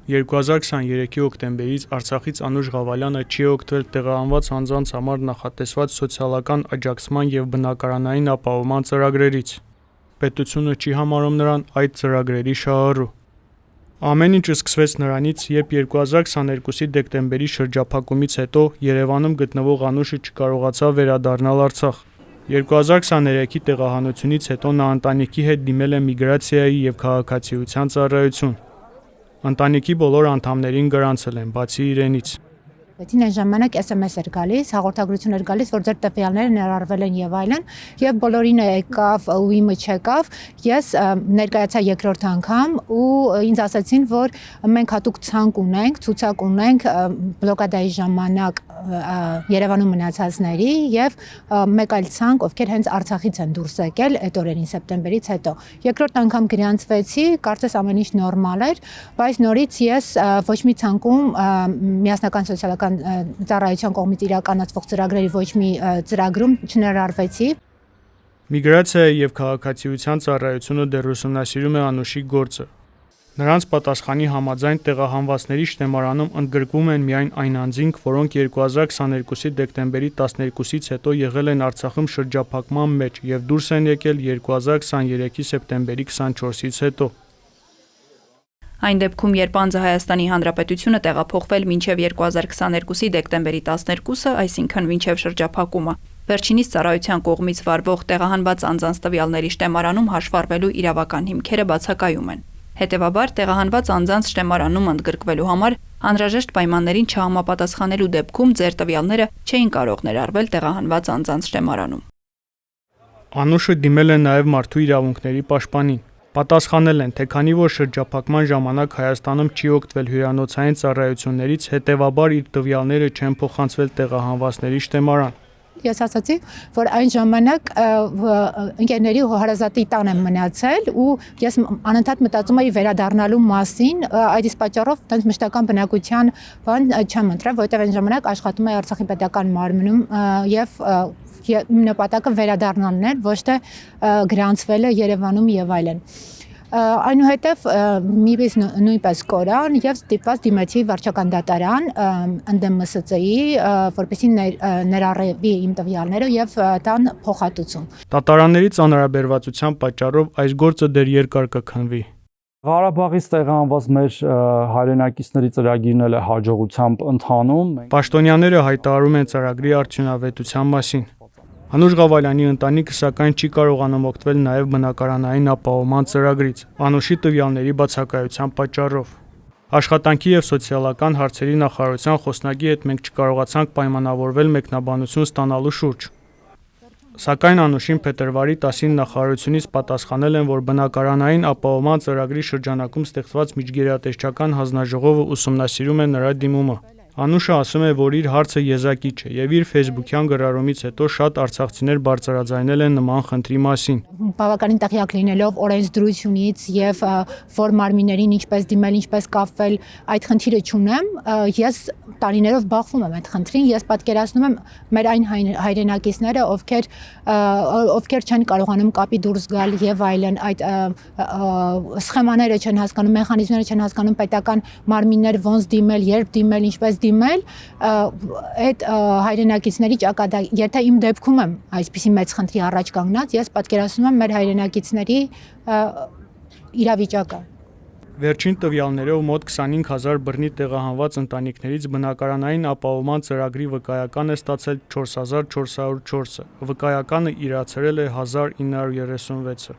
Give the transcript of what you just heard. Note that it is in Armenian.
2023-ի հոկտեմբերից Արցախից Անուշ Ղավալյանը չի օգտվել տեղահանված անձանց համար նախատեսված սոցիալական աջակցման և բնակարանային ապահովման ծրագրերից։ Պետությունը չի համարում նրան այդ ծրագրերի շահառու։ Ամեն ինչ սկսվեց նրանից, երբ 2022-ի դեկտեմբերի շրջափակումից հետո Երևանում գտնվող Անուշը չկարողացավ վերադառնալ Արցախ։ 2023-ի տեղահանությունից հետո նա ընտանիքի հետ դիմել է միգրացիայի և քաղաքացիության ծառայություն։ Ընտանիքի բոլոր անդամներին գրանցել են, բացի իրենից։ Այն ժամանակ SMS էր գալիս, հաղորդագրություն էր գալիս, որ ձեր տվյալները ներառվել են եւ այլն, եւ բոլորին եկավ ու իմը չեկավ։ Ես ներկայացա երկրորդ անգամ ու ինձ ասացին, որ մենք հատուկ ցանկ ունենք, ցուցակ ունենք բլոկադայի ժամանակ Երևանում մնացածների եւ մեկ այլ ցանկ, ովքեր հենց Արցախից են դուրս եկել այդ օրերին սեպտեմբերից հետո։ Երկրորդ անգամ գրանցվեցի, կարծես ամեն ինչ նորմալ էր, բայց նորից ես ոչ մի ցանկում միասնական սոցիալական ծառայության կողմից իրականացվող ծրագրերի ոչ մի ծրագրում չներառվեցի։ Միգրացիայի և քաղաքացիության ծառայությունը դեռ ուսումնասիրում է Անուշի գործը։ Նրանց պատասխանի համաձայն տեղահանվածների շտեմարանում ընդգրկվում են միայն այն անձինք, որոնք 2022-ի դեկտեմբերի 12-ից հետո եղել են Արցախում շրջափակման մեջ և դուրս են եկել 2023-ի սեպտեմբերի 24-ից հետո։ Այն դեպքում, երբ անձը Հայաստանի Հանրապետությունը տեղափոխվել մինչև 2022-ի դեկտեմբերի 12-ը, այսինքն մինչև շրջափակումը, վերջինիս ծառայության կողմից վարվող տեղահանված անձանց տվյալների շտեմարանում հաշվառվելու իրավական հիմքերը բացակայում են։ Հետևաբար, տեղահանված անձանց շտեմարանում ընդգրկվելու համար անհրաժեշտ պայմաններին չհամապատասխանելու դեպքում ձեր տվյալները չէին կարող ներառվել տեղահանված անձանց շտեմարանում։ Անուշը դիմել է նաև մարդու իրավունքների պաշտպանին։ Պատասխանել են, թե քանի որ շրջափակման ժամանակ Հայաստանում չի օգտվել հյուրանոցային ծառայություններից, հետևաբար իր տվյալները չեն փոխանցվել տեղահանվածների շտեմարան։ Ես ասացի, որ այն ժամանակ ընկերների ու հարազատի տան եմ մնացել ու ես անընդհատ մտածում էի վերադառնալու մասին, այդ իսկ պատճառով տենց մշտական բնակության բան չեմ ընտրել, որովհետև այն ժամանակ աշխատում էի Արցախի պետական մարմնում եւ իմ նպատակը վերադառնալն էր, ոչ թե գրանցվելը Երևանում եւ այլն։ Այնուհետև միմից նույնպես կորան եւ ստիպված դիմեցի վարչական դատարան ընդդեմ ՄՍԾ-ի, որպեսզի ներառվի իմ տվյալները եւ տան փոխհատուցում։ Դատարանների ծանրաբերվածության պատճառով այս գործը դեռ երկար կքննվի։ Ղարաբաղից տեղահանված մեր հայրենակիցների ծրագիրն էլ է հաջողությամբ ընթանում։ Պաշտոնյաները հայտարարում են ծրագրի արդյունավետության մասին։ Անուշ Ղավալյանի ընտանիքը սակայն չի կարողանում օգտվել նաև բնակարանային ապահովման ծրագրից, Անուշի տվյալների բացակայության պատճառով։ Աշխատանքի և սոցիալական հարցերի նախարարության խոսնակի հետ մենք չկարողացանք պայմանավորվել մեկնաբանություն ստանալու շուրջ։ Սակայն Անուշին փետրվարի 10-ին նախարարությունից պատասխանել են, որ բնակարանային ապահովման ծրագրի շրջանակում ստեղծված միջգերատեսչական հանձնաժողովը ուսումնասիրում է նրա դիմումը։ Անուշը ասում է, որ իր հարցը եզակի չէ եւ իր ֆեյսբուքյան գրառումից հետո շատ արցախցիներ բարձրաձայնել են նման խնդրի մասին։ Բավականին տեղյակ լինելով օրենսդրությունից եւ որ մարմիններին ինչպես դիմել, ինչպես կապվել, այդ խնդիրը չունեմ, ես տարիներով բախվում եմ այդ խնդրին, ես պատկերացնում եմ մեր այն հայրենակիցները, ովքեր չեն կարողանում կապի դուրս գալ եւ այլն, այդ սխեմաները չեն հասկանում, մեխանիզմները չեն հասկանում, պետական մարմիններ ոնց դիմել, երբ դիմել, ինչպես դիմել, այդ հայրենակիցների ճակատագիր, եթե իմ դեպքում եմ այսպիսի մեծ խնդրի առաջ կանգնած, ես պատկերացնում եմ մեր հայրենակիցների իրավիճակը։ Վերջին տվյալներով մոտ 25,000 բռնի տեղահանված ընտանիքներից բնակարանային ապահովման ծրագրի վկայական է ստացել 4404-ը, վկայականը իրացրել է 1936-ը։